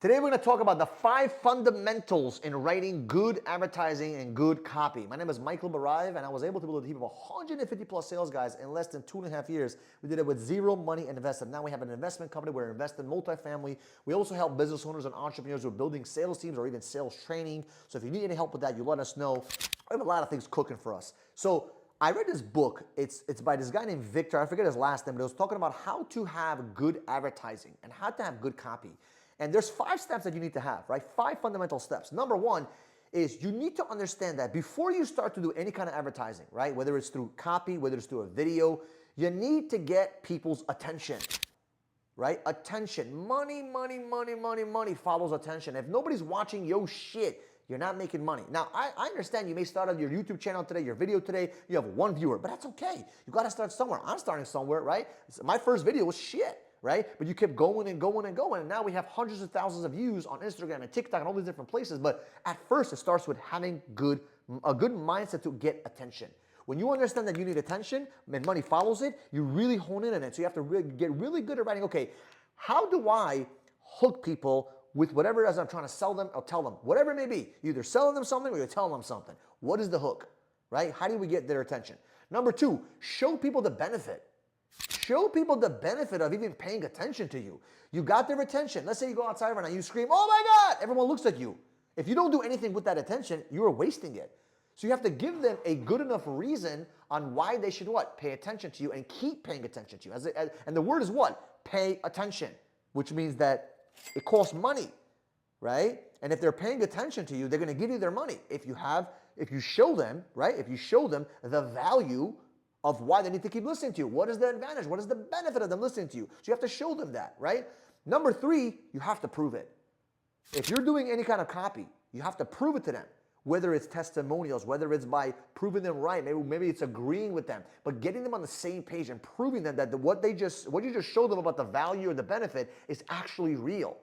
Today we're going to talk about the 5 fundamentals in writing good advertising and good copy. My name is Michael Barayev, and I was able to build a team of 150 plus sales guys in less than 2.5 years. We did it with zero money invested. Now we have an investment company. We're invested in multifamily. We also help business owners and entrepreneurs who are building sales teams or even sales training. So if you need any help with that, you let us know. We have a lot of things cooking for us. So I read this book. It's by this guy named Victor. I forget his last name, but it was talking about how to have good advertising and how to have good copy. And there's 5 steps that you need to have, right? 5 fundamental steps. Number 1 is you need to understand that before you start to do any kind of advertising, right? Whether it's through copy, whether it's through a video, you need to get people's attention, right? Attention. Money follows attention. If nobody's watching your shit, you're not making money. Now, I understand you may start on your YouTube channel today, your video today, you have 1 viewer, but that's okay. You got to start somewhere. I'm starting somewhere, right? My first video was shit. Right? But you kept going and going and going, and now we have hundreds of thousands of views on Instagram and TikTok and all these different places. But at first, it starts with having a good mindset to get attention. When you understand that you need attention and money follows it, you really hone in on it. So you have to get really good at writing, okay, how do I hook people with whatever it is I'm trying to sell them or tell them, whatever it may be. You're either selling them something or you're telling them something. What is the hook, right? How do we get their attention? Number 2, show people the benefit. Show people the benefit of even paying attention to you. You got their attention. Let's say you go outside right now, you scream, oh my God, everyone looks at you. If you don't do anything with that attention, you are wasting it. So you have to give them a good enough reason on why they should what? Pay attention to you and keep paying attention to you. And the word is what? Pay attention, which means that it costs money, right? And if they're paying attention to you, they're going to give you their money. If you show them, right? If you show them the value of why they need to keep listening to you. What is the advantage? What is the benefit of them listening to you? So you have to show them that, right? Number 3, you have to prove it. If you're doing any kind of copy, you have to prove it to them. Whether it's testimonials, whether it's by proving them right, maybe it's agreeing with them, but getting them on the same page and proving them that what you just showed them about the value or the benefit is actually real.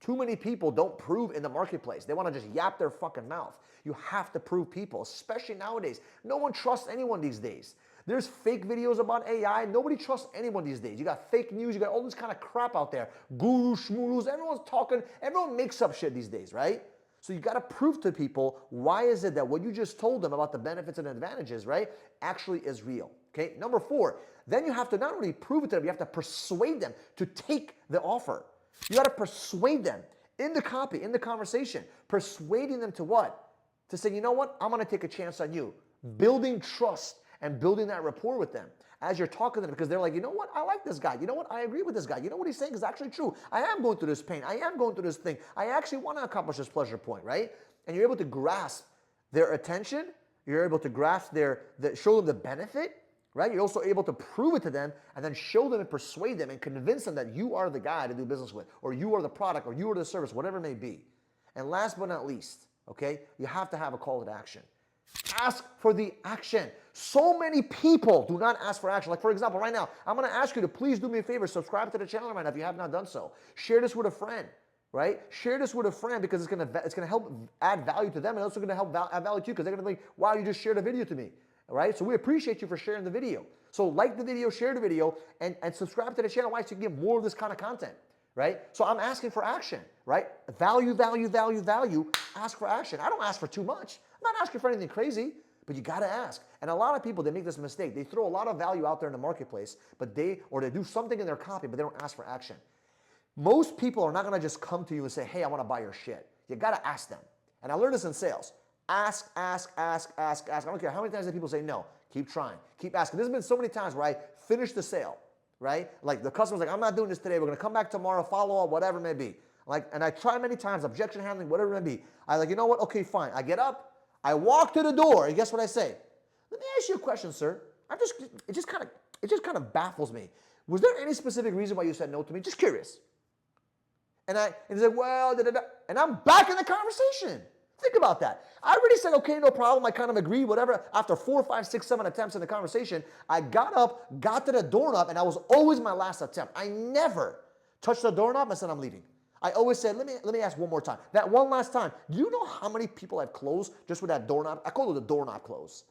Too many people don't prove in the marketplace. They want to just yap their fucking mouth. You have to prove people, especially nowadays. No one trusts anyone these days. There's fake videos about AI. Nobody trusts anyone these days. You got fake news. You got all this kind of crap out there. Gurus, shmurus, everyone's talking. Everyone makes up shit these days, right? So you got to prove to people why is it that what you just told them about the benefits and advantages, right, actually is real. Okay. Number 4, then you have to not only prove it to them, you have to persuade them to take the offer. You got to persuade them in the copy, in the conversation, persuading them to what? To say, you know what? I'm going to take a chance on you. Building trust and building that rapport with them as you're talking to them, because they're like, you know what? I like this guy. You know what? I agree with this guy. You know what he's saying is actually true. I am going through this pain. I am going through this thing. I actually want to accomplish this pleasure point, right? And you're able to grasp their attention. You're able to grasp show them the benefit, right? You're also able to prove it to them and then show them and persuade them and convince them that you are the guy to do business with, or you are the product, or you are the service, whatever it may be. And last but not least, okay, you have to have a call to action. Ask for the action. So many people do not ask for action. Like, for example, right now, I'm going to ask you to please do me a favor, subscribe to the channel right now if you have not done so. Share this with a friend, right? Share this with a friend because it's going to help add value to them, and also going to help add value to you because they're going to think, wow, you just shared a video to me, right? So we appreciate you for sharing the video. So like the video, share the video, and subscribe to the channel. Why? So you can get more of this kind of content, right? So I'm asking for action, right? Value, value, value, value. Ask for action. I don't ask for too much. I'm not asking for anything crazy, but you got to ask. And a lot of people, they make this mistake. They throw a lot of value out there in the marketplace, but they do something in their copy, but they don't ask for action. Most people are not going to just come to you and say, hey, I want to buy your shit. You got to ask them. And I learned this in sales. Ask, ask, ask, ask, ask. I don't care how many times that people say no. Keep trying. Keep asking. There's been so many times where I finish the sale, right? Like the customer's like, I'm not doing this today. We're going to come back tomorrow, follow up, whatever it may be. And I try many times, objection handling, whatever it may be. I like, you know what? Okay, fine. I get up. I walk to the door, and guess what I say? Let me ask you a question, sir. It just kind of baffles me. Was there any specific reason why you said no to me? Just curious. And he's like, well, and I'm back in the conversation. Think about that. I already said, okay, no problem. I kind of agree, whatever. After 4, 5, 6, 7 attempts in the conversation, I got up, got to the doorknob, and that was always my last attempt. I never touched the doorknob and said, I'm leaving. I always said, let me ask one more time. That one last time, do you know how many people I've closed just with that doorknob? I call it the doorknob close.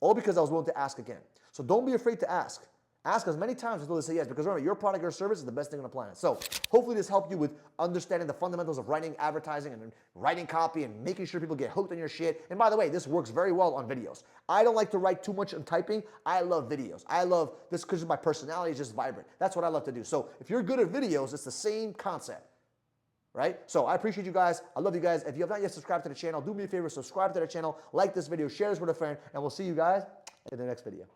All because I was willing to ask again. So don't be afraid to ask. Ask as many times until they say yes, because remember, your product or service is the best thing on the planet. So hopefully this helped you with understanding the fundamentals of writing advertising and writing copy and making sure people get hooked on your shit. And by the way, this works very well on videos. I don't like to write too much in typing. I love videos. I love this because my personality is just vibrant. That's what I love to do. So if you're good at videos, it's the same concept. Right? So I appreciate you guys. I love you guys. If you have not yet subscribed to the channel, do me a favor, subscribe to the channel, like this video, share this with a friend, and we'll see you guys in the next video.